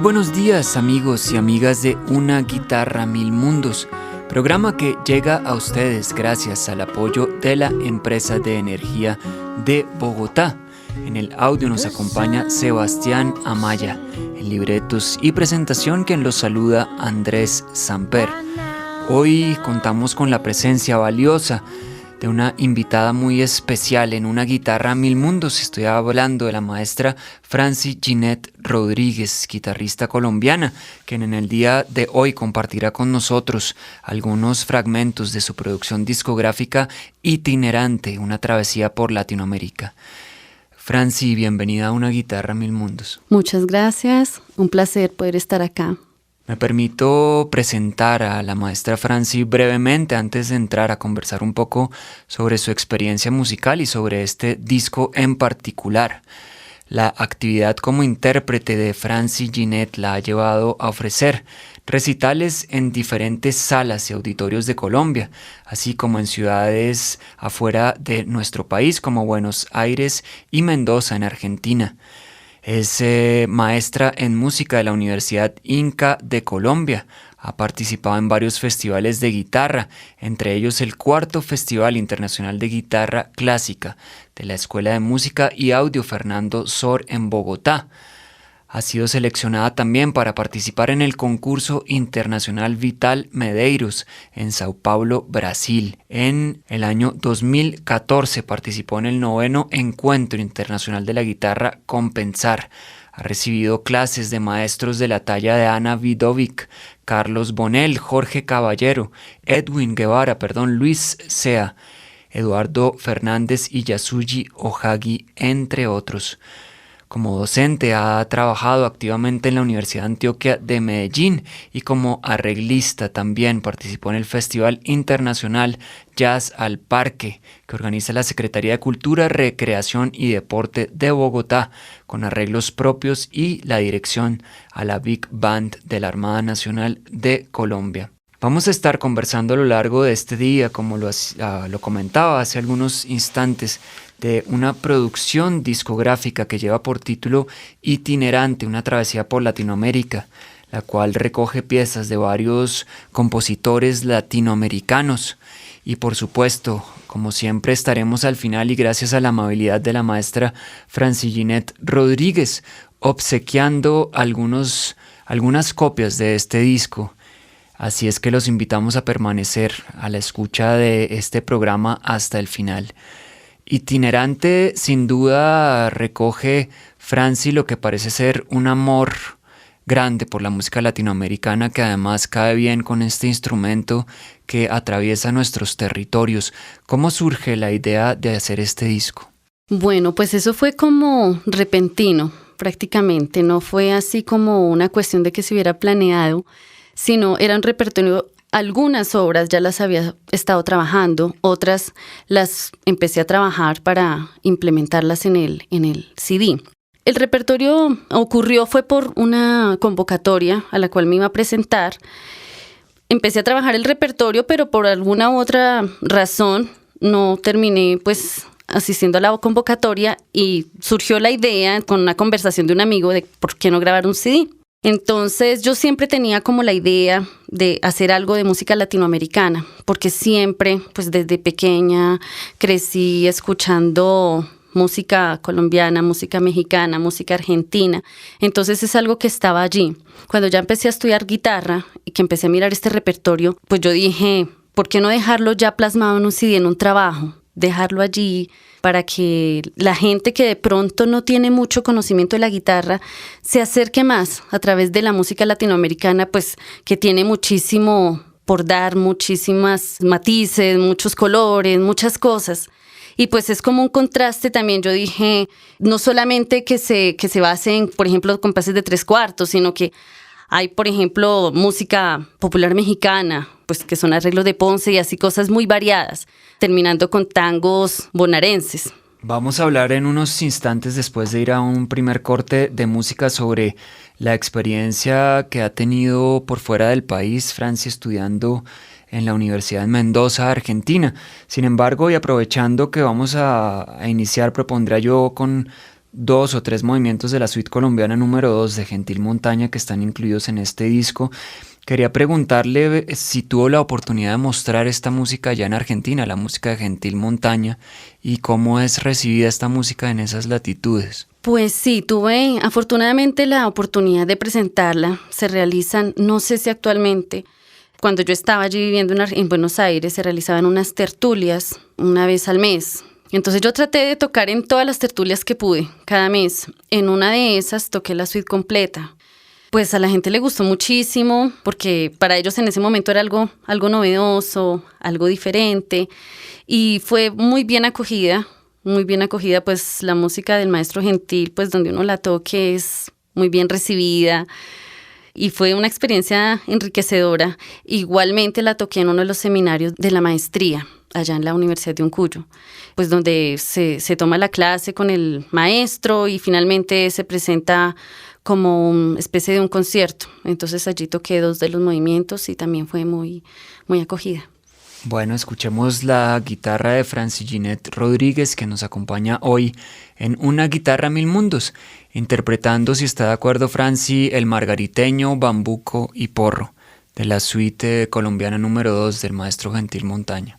Muy buenos días amigos y amigas de Una Guitarra Mil Mundos, programa que llega a ustedes gracias al apoyo de la empresa de energía de Bogotá. En el audio nos acompaña Sebastián Amaya, en libretos y presentación quien los saluda Andrés Samper. Hoy contamos con la presencia valiosa de una invitada muy especial en Una Guitarra Mil Mundos. Estoy hablando de la maestra Franci Ginette Rodríguez, guitarrista colombiana, quien en el día de hoy compartirá con nosotros algunos fragmentos de su producción discográfica itinerante, una travesía por Latinoamérica. Franci, bienvenida a Una Guitarra Mil Mundos. Muchas gracias, un placer poder estar acá. Me permito presentar a la maestra Franci brevemente antes de entrar a conversar un poco sobre su experiencia musical y sobre este disco en particular. La actividad como intérprete de Franci Ginette la ha llevado a ofrecer recitales en diferentes salas y auditorios de Colombia, así como en ciudades afuera de nuestro país como Buenos Aires y Mendoza en Argentina. Es maestra en música de la Universidad Inca de Colombia. Ha participado en varios festivales de guitarra, entre ellos el 4º Festival Internacional de Guitarra Clásica de la Escuela de Música y Audio Fernando Sor en Bogotá. Ha sido seleccionada también para participar en el concurso internacional Vital Medeiros en Sao Paulo, Brasil. En el año 2014 participó en el 9º Encuentro Internacional de la Guitarra Compensar. Ha recibido clases de maestros de la talla de Ana Vidovic, Carlos Bonel, Jorge Caballero, Luis Sea, Eduardo Fernández y Yasuji Ohagi, entre otros. Como docente ha trabajado activamente en la Universidad de Antioquia de Medellín y como arreglista también participó en el Festival Internacional Jazz al Parque que organiza la Secretaría de Cultura, Recreación y Deporte de Bogotá con arreglos propios y la dirección a la Big Band de la Armada Nacional de Colombia. Vamos a estar conversando a lo largo de este día, como lo comentaba hace algunos instantes, de una producción discográfica que lleva por título Itinerante, una travesía por Latinoamérica, la cual recoge piezas de varios compositores latinoamericanos. Y por supuesto, como siempre, estaremos al final y gracias a la amabilidad de la maestra Franci Ginette Rodríguez, obsequiando algunas copias de este disco. Así es que los invitamos a permanecer a la escucha de este programa hasta el final. Itinerante sin duda recoge, Franci, lo que parece ser un amor grande por la música latinoamericana que además cae bien con este instrumento que atraviesa nuestros territorios. ¿Cómo surge la idea de hacer este disco? Bueno, pues eso fue como repentino prácticamente, no fue así como una cuestión de que se hubiera planeado, sino era un repertorio. Algunas obras ya las había estado trabajando, otras las empecé a trabajar para implementarlas en el CD. El repertorio fue por una convocatoria a la cual me iba a presentar. Empecé a trabajar el repertorio, pero por alguna otra razón no terminé asistiendo a la convocatoria y surgió la idea con una conversación de un amigo de por qué no grabar un CD. Entonces yo siempre tenía como la idea de hacer algo de música latinoamericana, porque siempre, desde pequeña, crecí escuchando música colombiana, música mexicana, música argentina. Entonces es algo que estaba allí. Cuando ya empecé a estudiar guitarra y que empecé a mirar este repertorio, pues yo dije, ¿por qué no dejarlo ya plasmado en un CD, en un trabajo? Dejarlo allí para que la gente que de pronto no tiene mucho conocimiento de la guitarra se acerque más a través de la música latinoamericana, que tiene muchísimo por dar, muchísimas matices, muchos colores, muchas cosas. Y es como un contraste también. Yo dije, no solamente que se base en, por ejemplo, compases de 3/4, sino que hay, por ejemplo, música popular mexicana, que son arreglos de Ponce y así cosas muy variadas, terminando con tangos bonaerenses. Vamos a hablar en unos instantes después de ir a un primer corte de música sobre la experiencia que ha tenido por fuera del país, Francia, estudiando en la Universidad de Mendoza, Argentina. Sin embargo, y aprovechando que vamos a iniciar, propondría yo con 2 o 3 movimientos de la suite colombiana número 2 de Gentil Montaña que están incluidos en este disco. Quería preguntarle si tuvo la oportunidad de mostrar esta música allá en Argentina, la música de Gentil Montaña, y cómo es recibida esta música en esas latitudes. Pues sí, tuve afortunadamente la oportunidad de presentarla. Se realizan, no sé si actualmente, cuando yo estaba allí viviendo en Buenos Aires, se realizaban unas tertulias una vez al mes. Entonces yo traté de tocar en todas las tertulias que pude, cada mes. En una de esas toqué la suite completa. Pues a la gente le gustó muchísimo, porque para ellos en ese momento era algo novedoso, algo diferente, y fue muy bien acogida, pues la música del maestro Gentil, pues donde uno la toque es muy bien recibida, y fue una experiencia enriquecedora. Igualmente la toqué en uno de los seminarios de la maestría, allá en la Universidad de Uncuyo, pues donde se toma la clase con el maestro y finalmente se presenta como una especie de un concierto. Entonces allí toqué 2 de los movimientos y también fue muy, muy acogida. Bueno, escuchemos la guitarra de Franci Ginette Rodríguez, que nos acompaña hoy en Una guitarra mil mundos, interpretando, si está de acuerdo Franci, el margariteño, bambuco y porro, de la suite colombiana número 2 del maestro Gentil Montaña.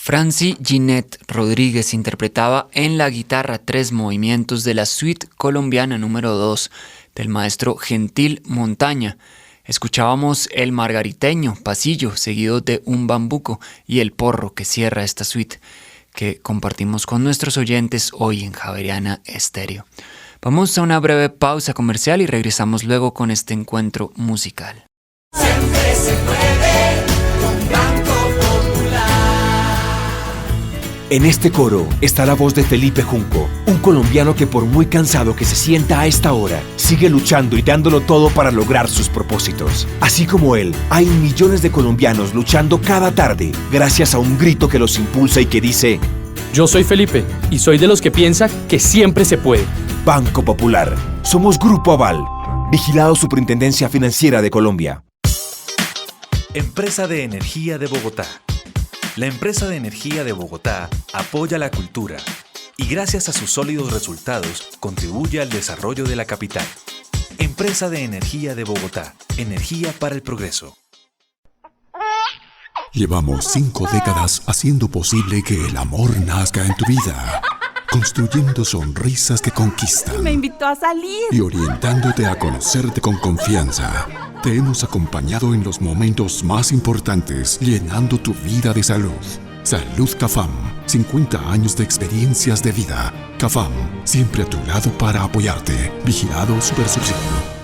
Franci Ginette Rodríguez interpretaba en la guitarra 3 movimientos de la suite colombiana número 2 del maestro Gentil Montaña. Escuchábamos el margariteño, pasillo, seguido de un bambuco y el porro que cierra esta suite que compartimos con nuestros oyentes hoy en Javeriana Estéreo. Vamos a una breve pausa comercial y regresamos luego con este encuentro musical. Siempre se puede con Banco Popular. En este coro está la voz de Felipe Junco, un colombiano que por muy cansado que se sienta a esta hora, sigue luchando y dándolo todo para lograr sus propósitos. Así como él, hay millones de colombianos luchando cada tarde gracias a un grito que los impulsa y que dice: yo soy Felipe y soy de los que piensa que siempre se puede. Banco Popular. Somos Grupo Aval. Vigilado Superintendencia Financiera de Colombia. Empresa de Energía de Bogotá. La Empresa de Energía de Bogotá apoya la cultura y gracias a sus sólidos resultados contribuye al desarrollo de la capital. Empresa de Energía de Bogotá. Energía para el progreso. Llevamos 5 décadas haciendo posible que el amor nazca en tu vida, construyendo sonrisas que conquistan. Me invitó a salir. Y orientándote a conocerte con confianza. Te hemos acompañado en los momentos más importantes, llenando tu vida de salud. Salud Cafam, 50 años de experiencias de vida. Cafam, siempre a tu lado para apoyarte. Vigilado Supersubsidio.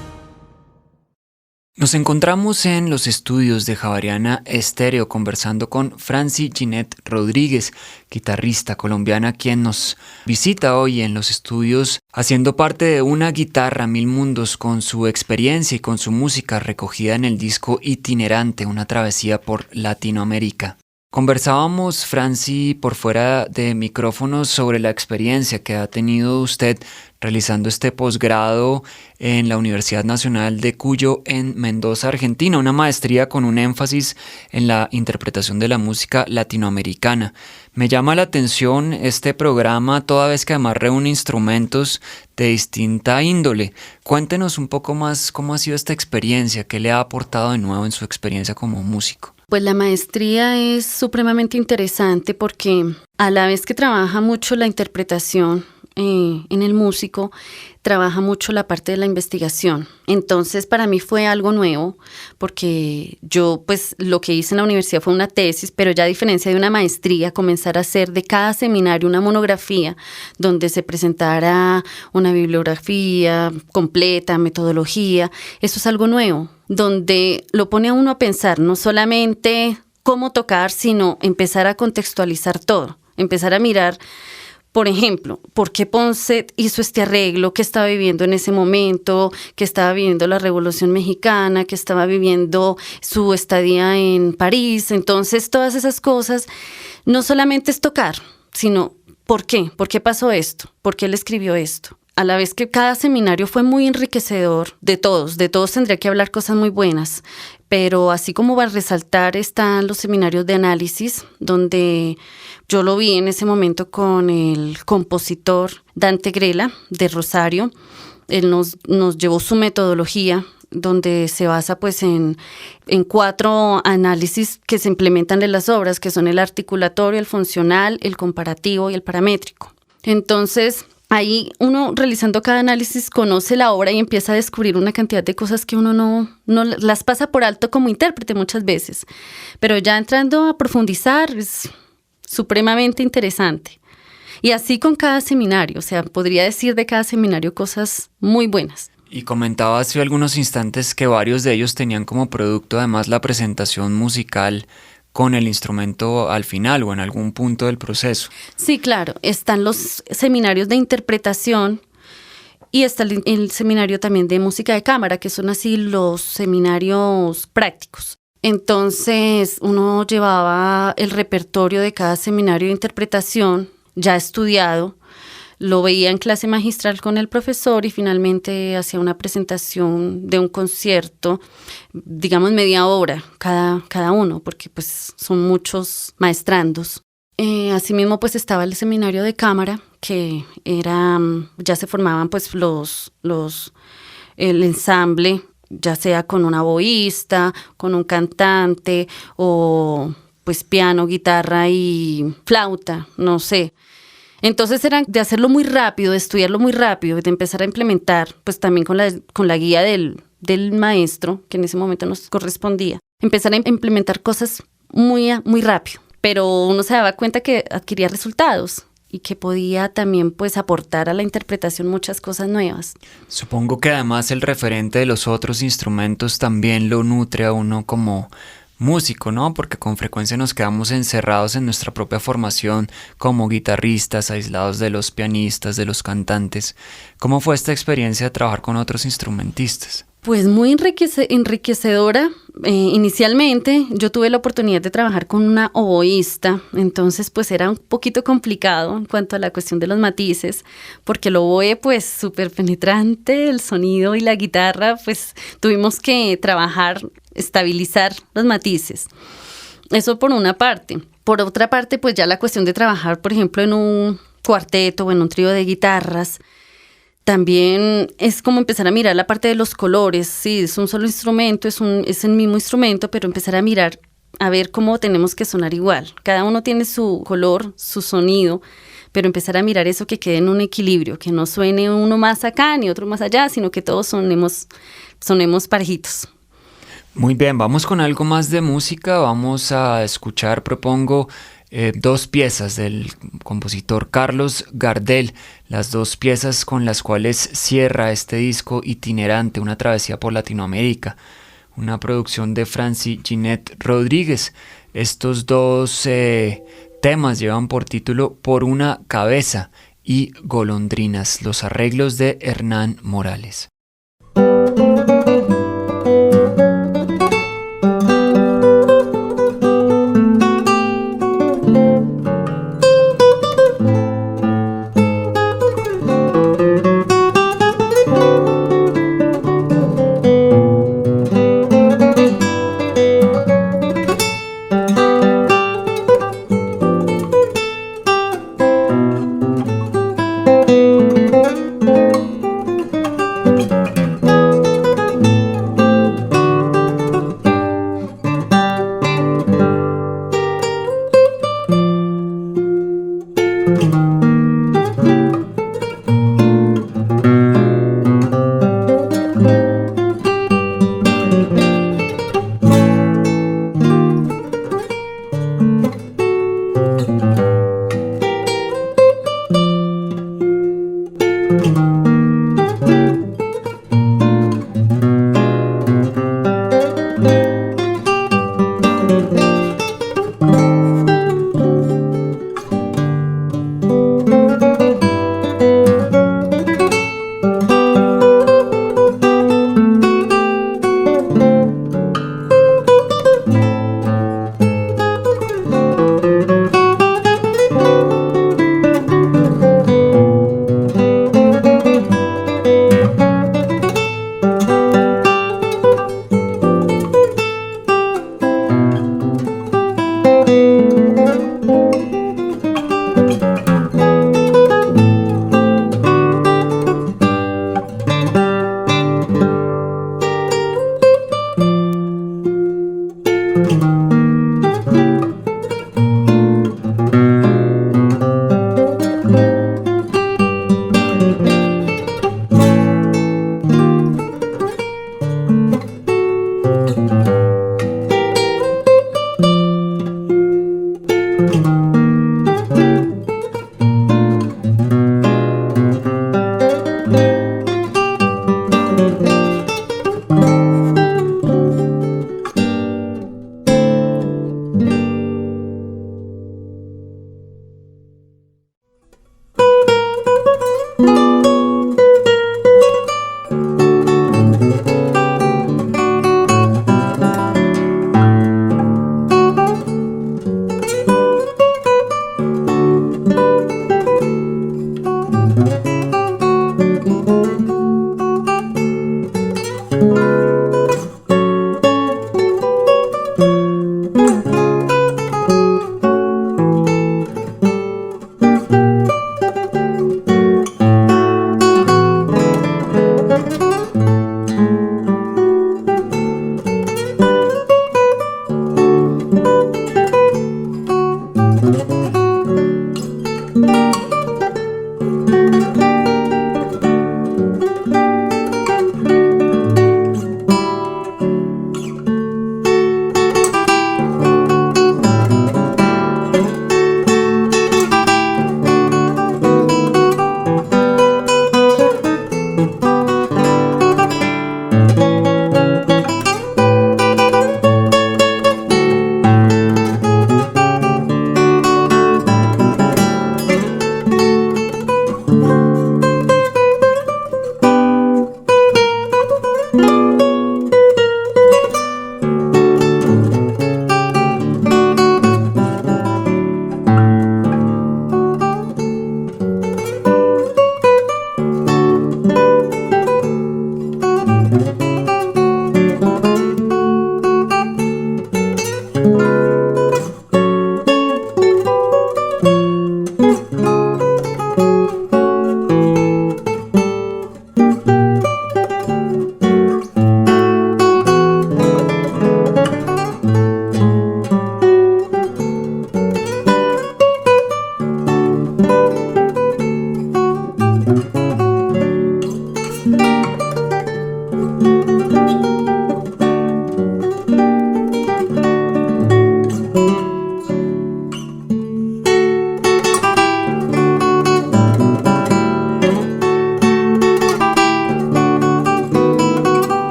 Nos encontramos en los estudios de Javeriana Estéreo conversando con Franci Ginette Rodríguez, guitarrista colombiana, quien nos visita hoy en los estudios haciendo parte de una guitarra mil mundos con su experiencia y con su música recogida en el disco Itinerante, una travesía por Latinoamérica. Conversábamos, Franci, por fuera de micrófonos sobre la experiencia que ha tenido usted realizando este posgrado en la Universidad Nacional de Cuyo en Mendoza, Argentina, una maestría con un énfasis en la interpretación de la música latinoamericana. Me llama la atención este programa toda vez que además reúne instrumentos de distinta índole. Cuéntenos un poco más cómo ha sido esta experiencia, qué le ha aportado de nuevo en su experiencia como músico. Pues la maestría es supremamente interesante porque a la vez que trabaja mucho la interpretación en el músico, trabaja mucho la parte de la investigación. Entonces para mí fue algo nuevo porque yo pues lo que hice en la universidad fue una tesis, pero ya a diferencia de una maestría, comenzar a hacer de cada seminario una monografía donde se presentara una bibliografía completa, metodología. Eso es algo nuevo, donde lo pone a uno a pensar no solamente cómo tocar, sino empezar a contextualizar todo, empezar a mirar. Por ejemplo, ¿por qué Ponce hizo este arreglo? ¿Qué estaba viviendo en ese momento? ¿Qué estaba viviendo la Revolución Mexicana? ¿Qué estaba viviendo su estadía en París? Entonces, todas esas cosas no solamente es tocar, sino ¿por qué? ¿Por qué pasó esto? ¿Por qué él escribió esto? A la vez que cada seminario fue muy enriquecedor, de todos tendría que hablar cosas muy buenas, pero así como va a resaltar están los seminarios de análisis, donde yo lo vi en ese momento con el compositor Dante Grela de Rosario. Él nos llevó su metodología, donde se basa pues en 4 análisis que se implementan en las obras, que son el articulatorio, el funcional, el comparativo y el paramétrico. Entonces, ahí uno realizando cada análisis conoce la obra y empieza a descubrir una cantidad de cosas que uno no las pasa por alto como intérprete muchas veces. Pero ya entrando a profundizar es supremamente interesante. Y así con cada seminario, o sea, podría decir de cada seminario cosas muy buenas. Y comentaba hace algunos instantes que varios de ellos tenían como producto además la presentación musical con el instrumento al final o en algún punto del proceso. Sí, claro. Están los seminarios de interpretación y está el seminario también de música de cámara, que son así los seminarios prácticos. Entonces, uno llevaba el repertorio de cada seminario de interpretación ya estudiado, lo veía en clase magistral con el profesor y finalmente hacía una presentación de un concierto, digamos media hora cada uno, porque pues son muchos maestrandos. Asimismo pues estaba el seminario de cámara, que ya se formaban pues el ensamble, ya sea con una oboísta, con un cantante o pues piano, guitarra y flauta, no sé. Entonces eran de hacerlo muy rápido, de estudiarlo muy rápido, de empezar a implementar, pues también con la guía del maestro, que en ese momento nos correspondía, empezar a implementar cosas muy rápido. Pero uno se daba cuenta que adquiría resultados y que podía también pues aportar a la interpretación muchas cosas nuevas. Supongo que además el referente de los otros instrumentos también lo nutre a uno como músico, ¿no? Porque con frecuencia nos quedamos encerrados en nuestra propia formación como guitarristas, aislados de los pianistas, de los cantantes. ¿Cómo fue esta experiencia de trabajar con otros instrumentistas? Pues muy enriquecedora. Inicialmente yo tuve la oportunidad de trabajar con una oboísta, entonces pues era un poquito complicado en cuanto a la cuestión de los matices, porque el oboe pues súper penetrante, el sonido y la guitarra, pues tuvimos que trabajar, estabilizar los matices. Eso por una parte. Por otra parte, pues ya la cuestión de trabajar, por ejemplo, en un cuarteto o en un trío de guitarras, también es como empezar a mirar la parte de los colores. Sí, es un solo instrumento, es el mismo instrumento, pero empezar a mirar, a ver cómo tenemos que sonar igual. Cada uno tiene su color, su sonido, pero empezar a mirar eso, que quede en un equilibrio, que no suene uno más acá ni otro más allá, sino que todos sonemos parejitos. Muy bien, vamos con algo más de música. Vamos a escuchar, propongo, dos piezas del compositor Carlos Gardel, las dos piezas con las cuales cierra este disco itinerante, una travesía por Latinoamérica, una producción de Franci Ginette Rodríguez. Estos dos temas llevan por título Por una cabeza y Golondrinas, los arreglos de Hernán Morales.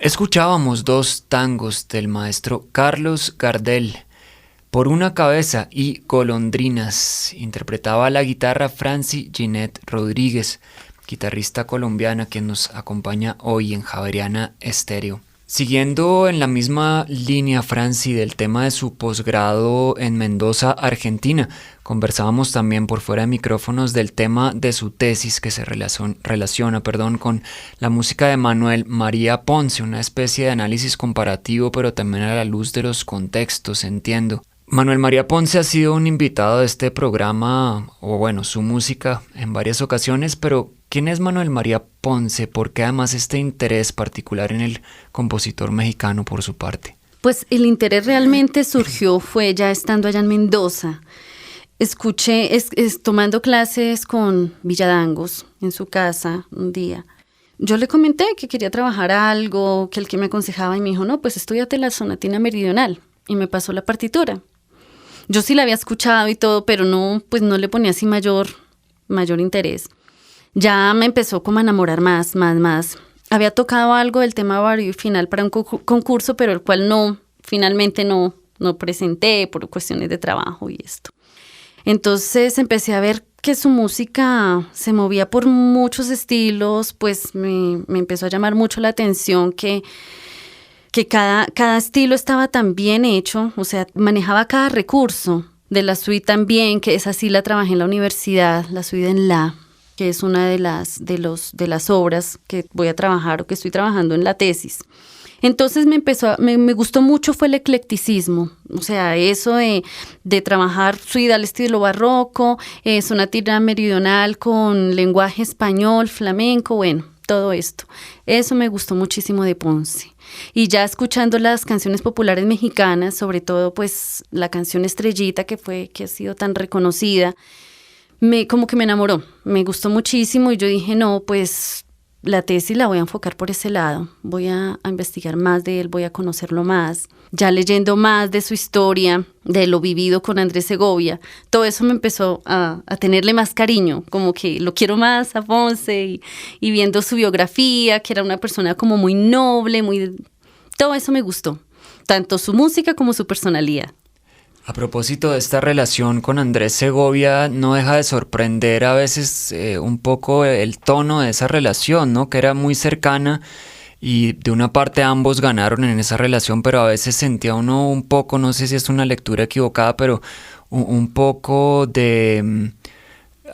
Escuchábamos dos tangos del maestro Carlos Gardel, Por una cabeza y Golondrinas. Interpretaba la guitarra Franci Ginette Rodríguez, guitarrista colombiana que nos acompaña hoy en Javeriana Estéreo. Siguiendo en la misma línea, Franci, del tema de su posgrado en Mendoza, Argentina, conversábamos también por fuera de micrófonos del tema de su tesis que se relaciona con la música de Manuel María Ponce, una especie de análisis comparativo, pero también a la luz de los contextos, entiendo. Manuel María Ponce ha sido un invitado de este programa, o bueno, su música en varias ocasiones, pero ¿quién es Manuel María Ponce? ¿Por qué además este interés particular en el compositor mexicano por su parte? Pues el interés realmente fue ya estando allá en Mendoza. Escuché, tomando clases con Villadangos en su casa un día. Yo le comenté que quería trabajar algo, que el que me aconsejaba y me dijo, no, pues estudiate la sonatina meridional. Y me pasó la partitura. Yo sí la había escuchado y todo, pero no, pues no le ponía así mayor interés. Ya me empezó como a enamorar más. Había tocado algo del tema vario final para un concurso, pero el cual finalmente no presenté por cuestiones de trabajo y esto. Entonces empecé a ver que su música se movía por muchos estilos, pues me empezó a llamar mucho la atención que cada estilo estaba tan bien hecho, o sea, manejaba cada recurso de la suite también, que esa sí la trabajé en la universidad, la suite en La, que es una de las obras que voy a trabajar o que estoy trabajando en la tesis. Entonces me gustó mucho fue el eclecticismo, o sea, eso de trabajar suite al estilo barroco, sonatina meridional con lenguaje español, flamenco, bueno, todo esto. Eso me gustó muchísimo de Ponce. Y ya escuchando las canciones populares mexicanas, sobre todo pues la canción Estrellita que ha sido tan reconocida, como que me enamoró, me gustó muchísimo y yo dije, no, pues la tesis la voy a enfocar por ese lado, voy a investigar más de él, voy a conocerlo más. Ya leyendo más de su historia, de lo vivido con Andrés Segovia, todo eso me empezó a tenerle más cariño, como que lo quiero más a Ponce y viendo su biografía, que era una persona como muy noble, todo eso me gustó, tanto su música como su personalidad. A propósito de esta relación con Andrés Segovia, no deja de sorprender a veces un poco el tono de esa relación, ¿no? Que era muy cercana y de una parte ambos ganaron en esa relación, pero a veces sentía uno un poco, no sé si es una lectura equivocada, pero un poco de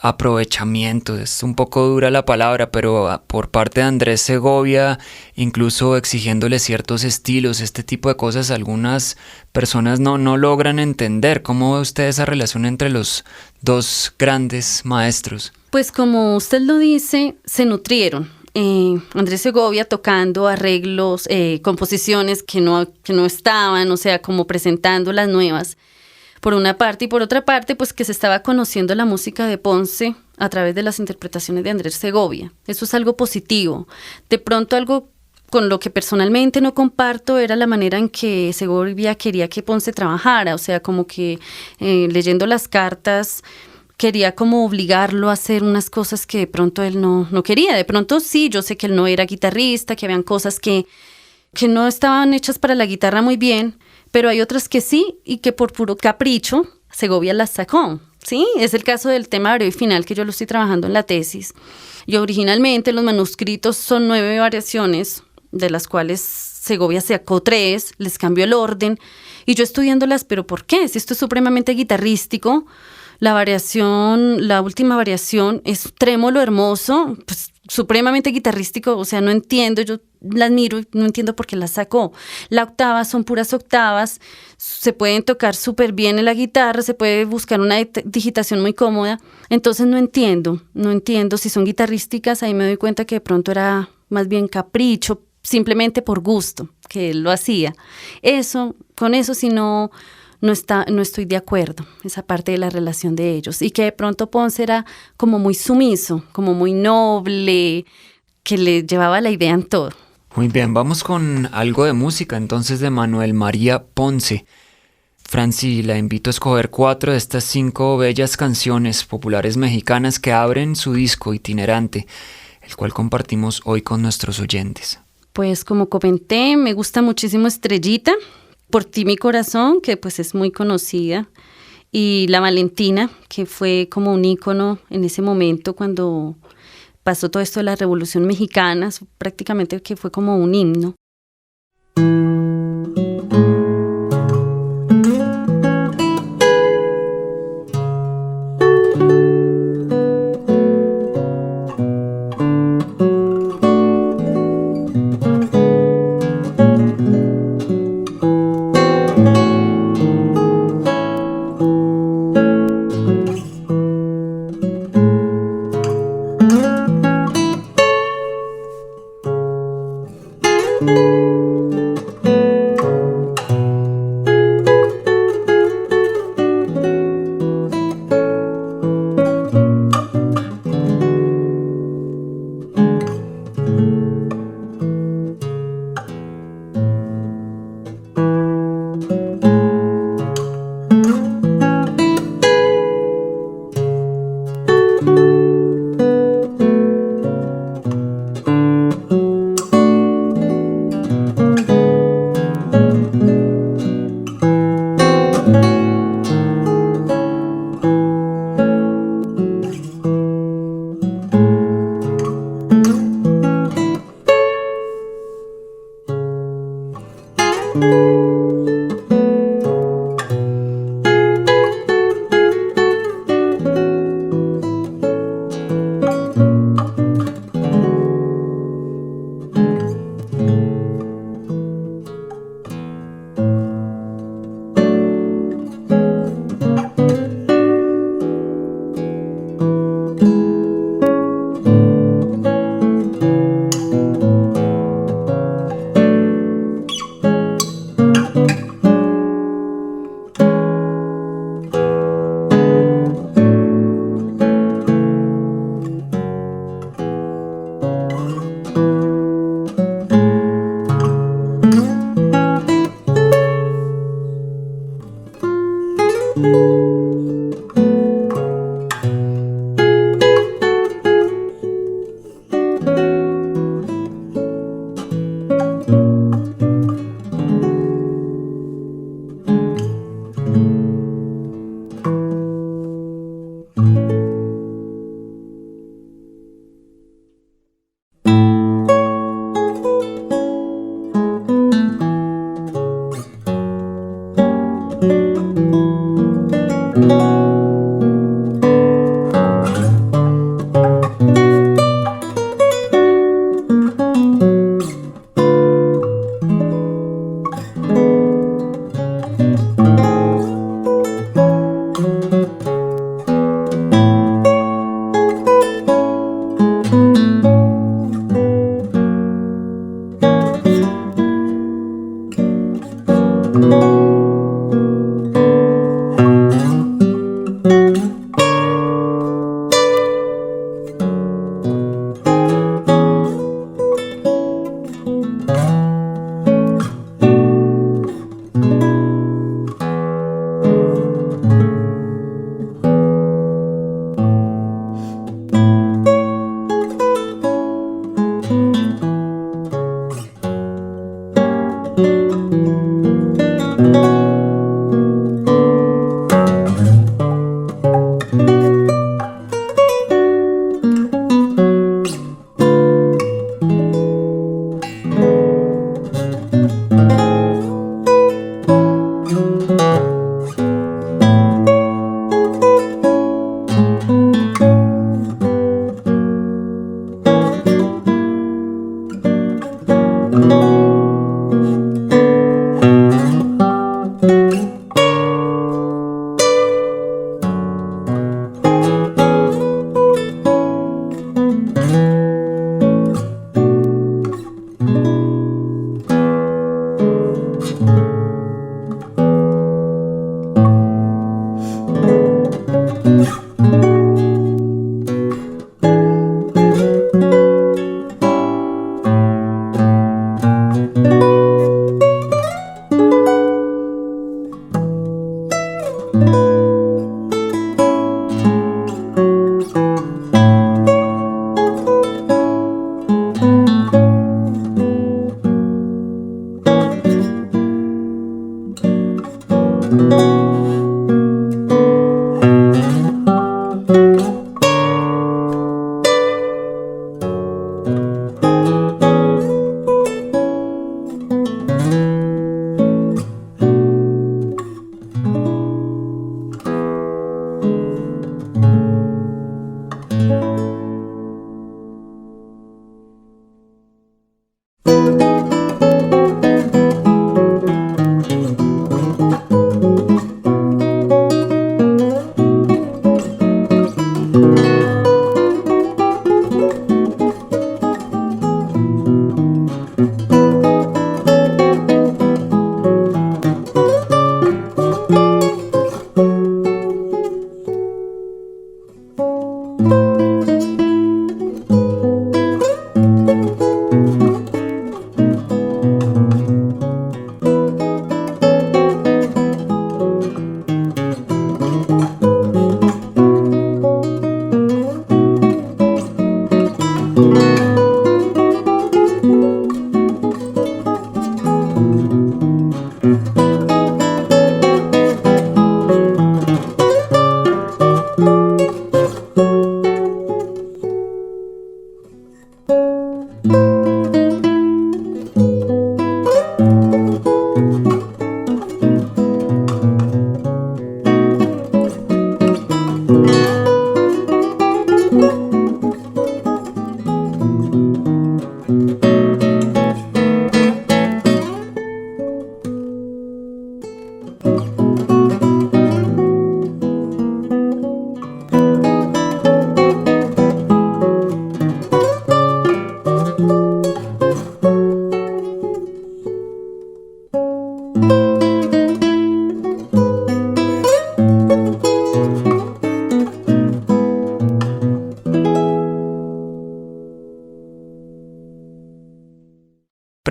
aprovechamiento, es un poco dura la palabra, pero por parte de Andrés Segovia, incluso exigiéndole ciertos estilos, este tipo de cosas, algunas personas no logran entender. ¿Cómo ve usted esa relación entre los dos grandes maestros? Pues como usted lo dice, se nutrieron. Andrés Segovia tocando arreglos, composiciones que no estaban, o sea, como presentando las nuevas, por una parte, y por otra parte, pues que se estaba conociendo la música de Ponce a través de las interpretaciones de Andrés Segovia. Eso es algo positivo. De pronto algo con lo que personalmente no comparto era la manera en que Segovia quería que Ponce trabajara, o sea, como que leyendo las cartas quería como obligarlo a hacer unas cosas que de pronto él no quería. De pronto sí, yo sé que él no era guitarrista, que habían cosas que no estaban hechas para la guitarra muy bien, pero hay otras que sí, y que por puro capricho Segovia las sacó, ¿sí? Es el caso del tema breve y final, que yo lo estoy trabajando en la tesis. Y originalmente los manuscritos son 9 variaciones, de las cuales Segovia sacó 3, les cambió el orden, y yo estudiándolas, ¿pero por qué? Si esto es supremamente guitarrístico, la última variación es trémolo hermoso, pues supremamente guitarrístico, o sea, no entiendo, yo la admiro y no entiendo por qué la sacó. La octava son puras octavas, se pueden tocar súper bien en la guitarra, se puede buscar una digitación muy cómoda, entonces no entiendo si son guitarrísticas, ahí me doy cuenta que de pronto era más bien capricho, simplemente por gusto, que él lo hacía. Con eso sí no estoy de acuerdo, esa parte de la relación de ellos. Y que de pronto Ponce era como muy sumiso, como muy noble, que le llevaba la idea en todo. Muy bien, vamos con algo de música entonces de Manuel María Ponce. Franci, la invito a escoger 4 de estas 5 bellas canciones populares mexicanas que abren su disco itinerante, el cual compartimos hoy con nuestros oyentes. Pues como comenté, me gusta muchísimo Estrellita, Por ti mi corazón, que pues es muy conocida, y La Valentina, que fue como un ícono en ese momento cuando pasó todo esto de la Revolución Mexicana, prácticamente que fue como un himno.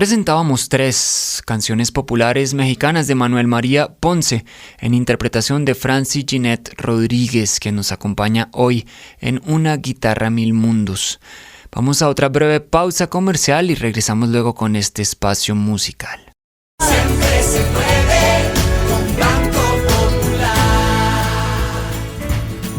Presentábamos 3 canciones populares mexicanas de Manuel María Ponce en interpretación de Franci Ginette Rodríguez, que nos acompaña hoy en Una guitarra mil mundos. Vamos a otra breve pausa comercial y regresamos luego con este espacio musical. Siempre se puede con Banco Popular.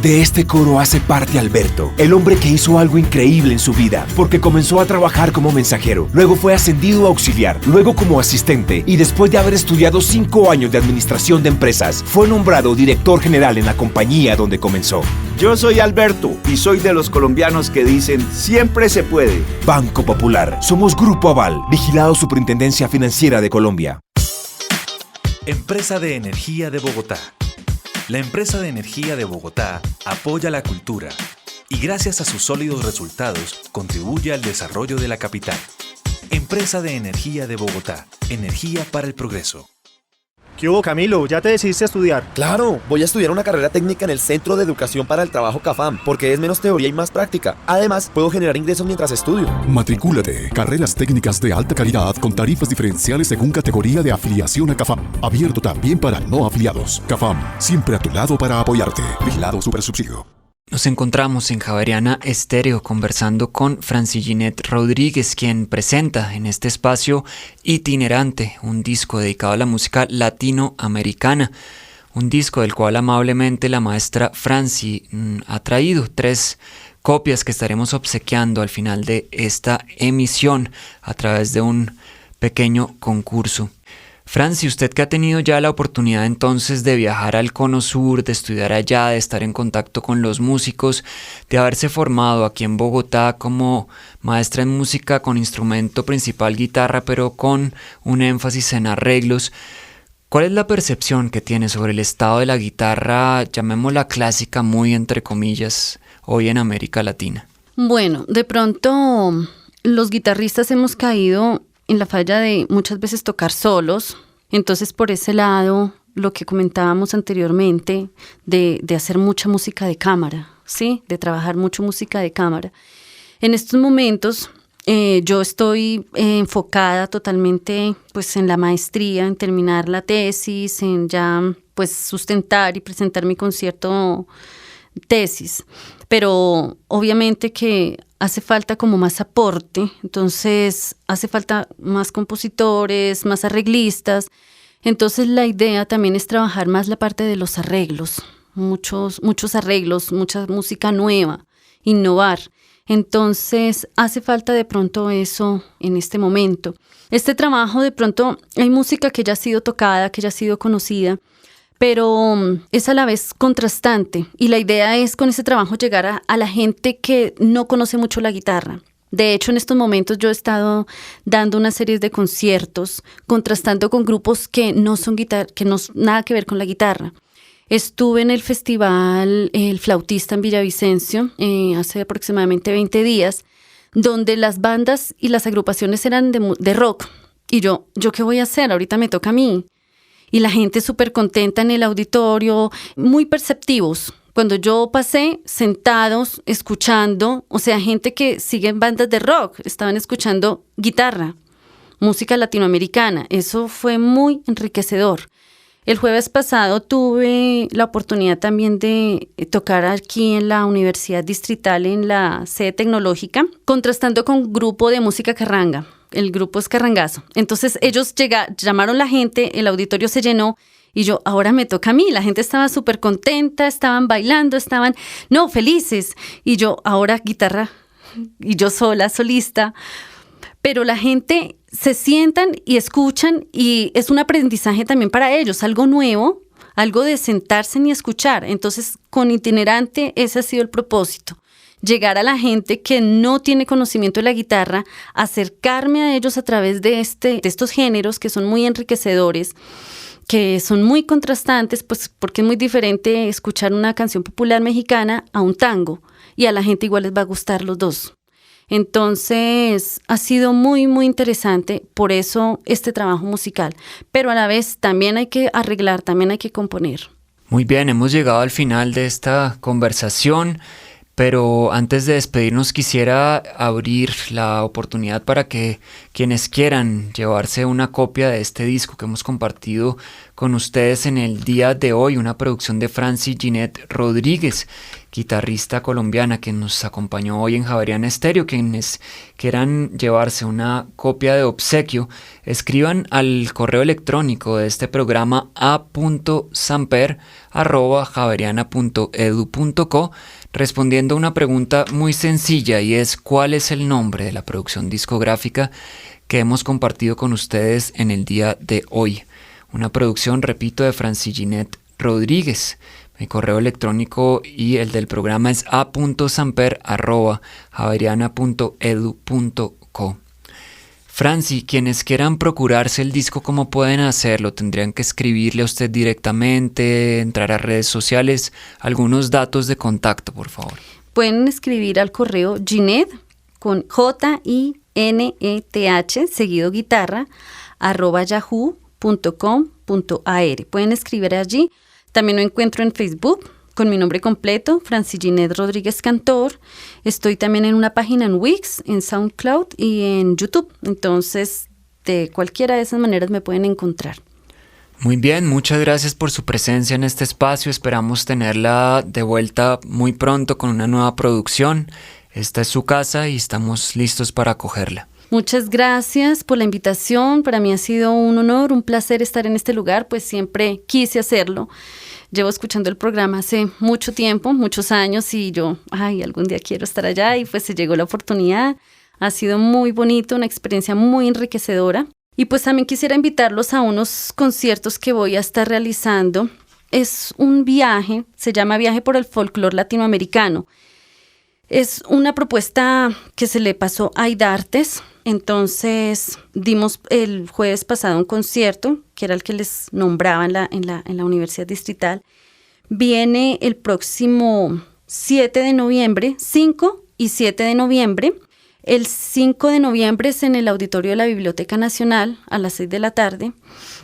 De este coro hace parte Alberto, el hombre que hizo algo increíble en su vida, porque comenzó a trabajar como mensajero, luego fue ascendido a auxiliar, luego como asistente y después de haber estudiado 5 años de administración de empresas, fue nombrado director general en la compañía donde comenzó. Yo soy Alberto y soy de los colombianos que dicen siempre se puede. Banco Popular. Somos Grupo Aval, vigilado Superintendencia Financiera de Colombia. Empresa de Energía de Bogotá. La Empresa de Energía de Bogotá apoya la cultura y gracias a sus sólidos resultados contribuye al desarrollo de la capital. Empresa de Energía de Bogotá. Energía para el progreso. ¿Qué hubo, Camilo? ¿Ya te decidiste a estudiar? Claro, voy a estudiar una carrera técnica en el Centro de Educación para el Trabajo CAFAM, porque es menos teoría y más práctica. Además, puedo generar ingresos mientras estudio. Matricúlate. Carreras técnicas de alta calidad con tarifas diferenciales según categoría de afiliación a CAFAM. Abierto también para no afiliados. CAFAM, siempre a tu lado para apoyarte. Vigilado Supersubsidio. Nos encontramos en Javeriana Estéreo conversando con Franci Ginette Rodríguez, quien presenta en este espacio Itinerante, un disco dedicado a la música latinoamericana, un disco del cual amablemente la maestra Franci ha traído 3 copias que estaremos obsequiando al final de esta emisión a través de un pequeño concurso. Franci, usted que ha tenido ya la oportunidad entonces de viajar al Cono Sur, de estudiar allá, de estar en contacto con los músicos, de haberse formado aquí en Bogotá como maestra en música con instrumento principal guitarra, pero con un énfasis en arreglos, ¿cuál es la percepción que tiene sobre el estado de la guitarra, llamémosla clásica, muy entre comillas, hoy en América Latina? Bueno, de pronto los guitarristas hemos caído en la falla de muchas veces tocar solos, entonces por ese lado, lo que comentábamos anteriormente, de hacer mucha música de cámara, ¿sí? De trabajar mucho música de cámara. En estos momentos yo estoy enfocada totalmente pues, en la maestría, en terminar la tesis, en ya pues, sustentar y presentar mi concierto tesis, pero obviamente que hace falta como más aporte, entonces hace falta más compositores, más arreglistas, entonces la idea también es trabajar más la parte de los arreglos, muchos arreglos, mucha música nueva, innovar, entonces hace falta de pronto eso en este momento. Este trabajo de pronto hay música que ya ha sido tocada, que ya ha sido conocida, pero es a la vez contrastante y la idea es con ese trabajo llegar a la gente que no conoce mucho la guitarra. De hecho, en estos momentos yo he estado dando una serie de conciertos contrastando con grupos que no son que no nada que ver con la guitarra. Estuve en el festival El Flautista en Villavicencio hace aproximadamente 20 días, donde las bandas y las agrupaciones eran de rock. Y yo ¿qué voy a hacer? Ahorita me toca a mí. Y la gente súper contenta en el auditorio, muy perceptivos. Cuando yo pasé, sentados, escuchando, o sea, gente que sigue en bandas de rock, estaban escuchando guitarra, música latinoamericana. Eso fue muy enriquecedor. El jueves pasado tuve la oportunidad también de tocar aquí en la Universidad Distrital, en la sede tecnológica, contrastando con un grupo de música carranga. El grupo es Carrangazo. Entonces ellos llamaron la gente, el auditorio se llenó y ahora me toca a mí. La gente estaba súper contenta, estaban bailando, felices. Y ahora guitarra y yo solista. Pero la gente se sientan y escuchan y es un aprendizaje también para ellos, algo nuevo, algo de sentarse y escuchar. Entonces con Itinerante ese ha sido el propósito. Llegar a la gente que no tiene conocimiento de la guitarra, acercarme a ellos a través de estos géneros que son muy enriquecedores, que son muy contrastantes, pues porque es muy diferente escuchar una canción popular mexicana a un tango, y a la gente igual les va a gustar los dos. Entonces ha sido muy, muy interesante, por eso este trabajo musical, pero a la vez también hay que arreglar, también hay que componer. Muy bien, hemos llegado al final de esta conversación. Pero antes de despedirnos quisiera abrir la oportunidad para que quienes quieran llevarse una copia de este disco que hemos compartido con ustedes en el día de hoy, una producción de Franci Ginette Rodríguez, guitarrista colombiana que nos acompañó hoy en Javeriana Estéreo. Quienes quieran llevarse una copia de obsequio, escriban al correo electrónico de este programa a.samper@javeriana.edu.co respondiendo a una pregunta muy sencilla, y es: ¿cuál es el nombre de la producción discográfica que hemos compartido con ustedes en el día de hoy? Una producción, repito, de Franci Ginette Rodríguez. Mi correo electrónico y el del programa es a.samper@javeriana.edu.co. Franci, quienes quieran procurarse el disco, ¿cómo pueden hacerlo? ¿Tendrían que escribirle a usted directamente, entrar a redes sociales? Algunos datos de contacto, por favor. Pueden escribir al correo Ginette con JINETH seguido guitarra @yahoo.com.ar. Pueden escribir allí. También lo encuentro en Facebook con mi nombre completo, Franci Ginette Rodríguez Cantor. Estoy también en una página en Wix, en SoundCloud y en YouTube. Entonces, de cualquiera de esas maneras me pueden encontrar. Muy bien, muchas gracias por su presencia en este espacio. Esperamos tenerla de vuelta muy pronto con una nueva producción. Esta es su casa y estamos listos para acogerla. Muchas gracias por la invitación. Para mí ha sido un honor, un placer estar en este lugar, pues siempre quise hacerlo. Llevo escuchando el programa hace mucho tiempo, muchos años, y yo, algún día quiero estar allá, y pues se llegó la oportunidad. Ha sido muy bonito, una experiencia muy enriquecedora. Y pues también quisiera invitarlos a unos conciertos que voy a estar realizando. Es un viaje, se llama Viaje por el Folclor Latinoamericano. Es una propuesta que se le pasó a Aidartes. Entonces dimos el jueves pasado un concierto, que era el que les nombraba en la Universidad Distrital. Viene el próximo 7 de noviembre, 5 y 7 de noviembre. El 5 de noviembre es en el auditorio de la Biblioteca Nacional a las 6 de la tarde.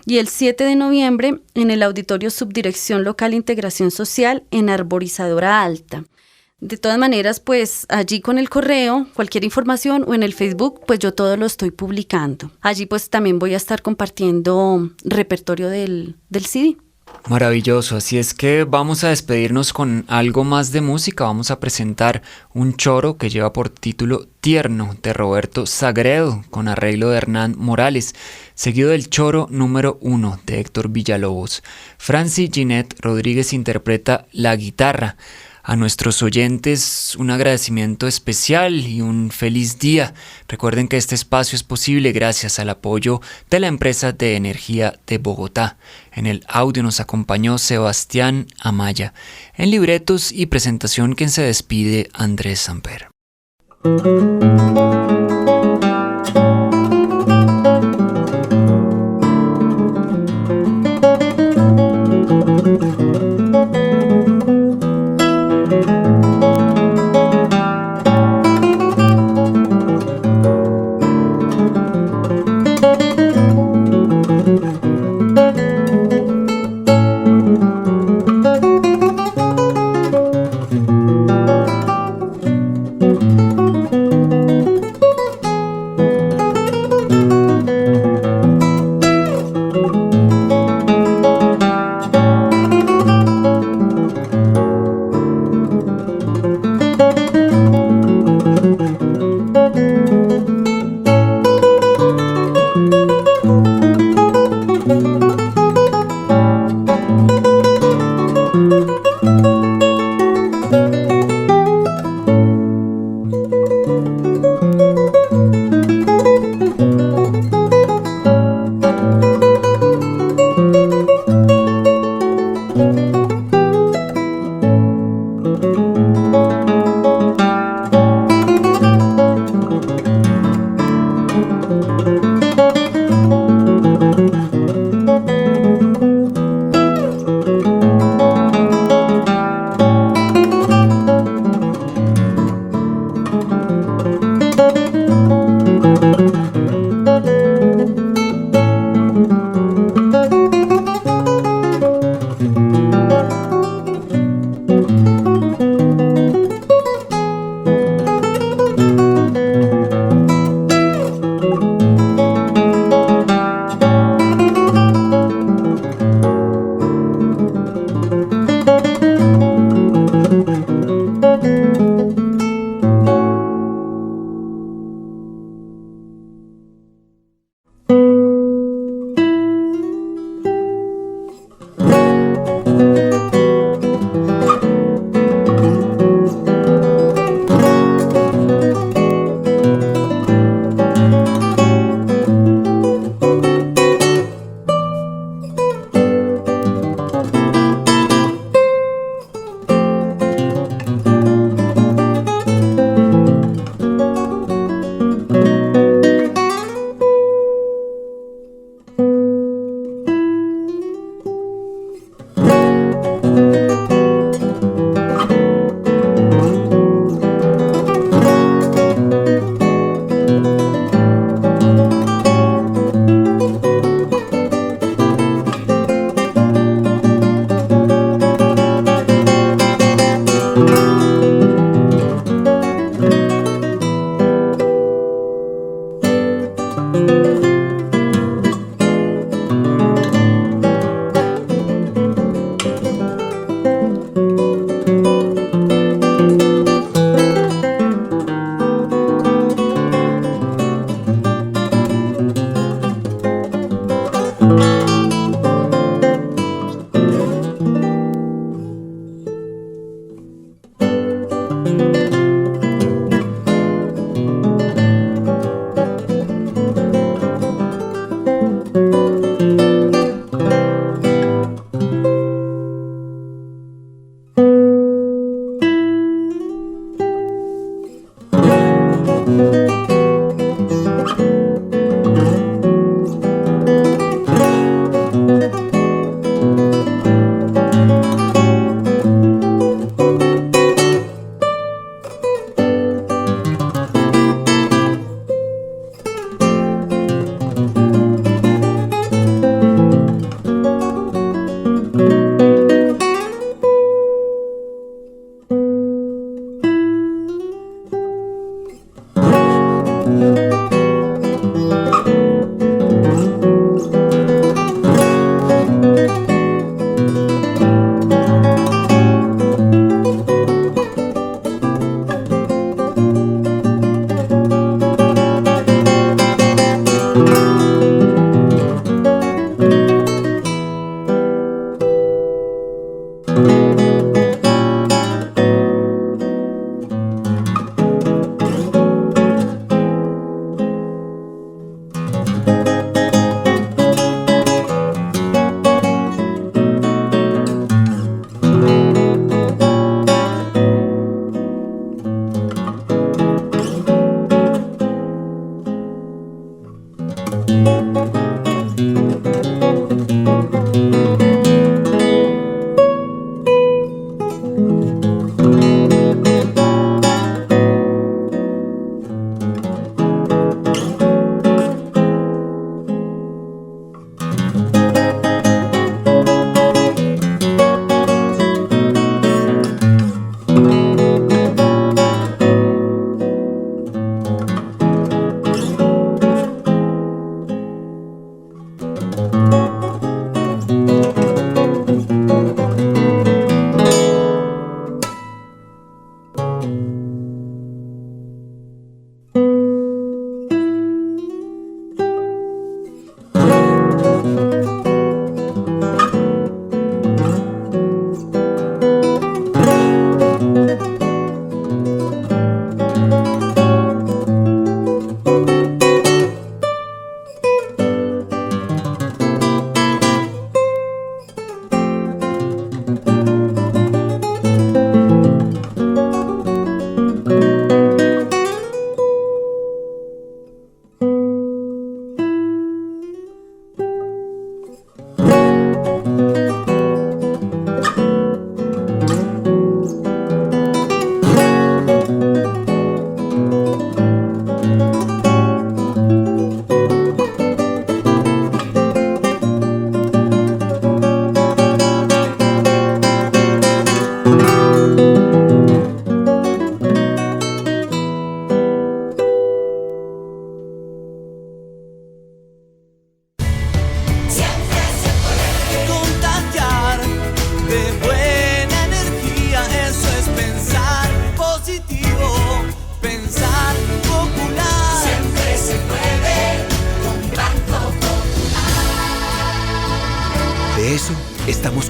Y el 7 de noviembre en el auditorio Subdirección Local Integración Social en Arborizadora Alta. De todas maneras, pues allí con el correo, cualquier información, o en el Facebook, pues yo todo lo estoy publicando. Allí pues también voy a estar compartiendo repertorio del CD. Maravilloso, así es que vamos a despedirnos con algo más de música. Vamos a presentar un choro que lleva por título Tierno, de Roberto Sagredo, con arreglo de Hernán Morales, seguido del choro número 1 de Héctor Villalobos. Franci Ginette Rodríguez interpreta la guitarra. A nuestros oyentes un agradecimiento especial y un feliz día. Recuerden que este espacio es posible gracias al apoyo de la Empresa de Energía de Bogotá. En el audio nos acompañó Sebastián Amaya. En libretos y presentación, quien se despide, Andrés Samper.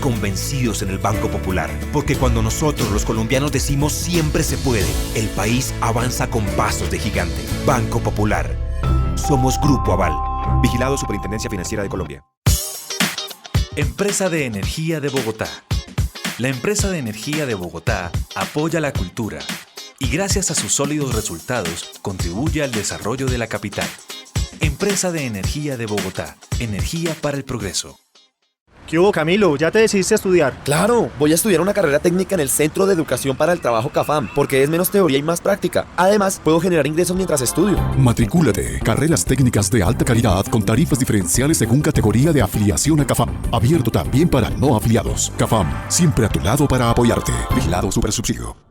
convencidos en el Banco Popular, porque cuando nosotros los colombianos decimos siempre se puede, el país avanza con pasos de gigante. Banco Popular. Somos Grupo Aval. Vigilado Superintendencia Financiera de Colombia. Empresa de Energía de Bogotá. La Empresa de Energía de Bogotá apoya la cultura y gracias a sus sólidos resultados contribuye al desarrollo de la capital. Empresa de Energía de Bogotá. Energía para el progreso. ¿Qué hubo, Camilo? ¿Ya te decidiste a estudiar? Claro, voy a estudiar una carrera técnica en el Centro de Educación para el Trabajo CAFAM, porque es menos teoría y más práctica. Además, puedo generar ingresos mientras estudio. Matricúlate. Carreras técnicas de alta calidad con tarifas diferenciales según categoría de afiliación a CAFAM. Abierto también para no afiliados. CAFAM, siempre a tu lado para apoyarte. Vigilado Supersubsidio.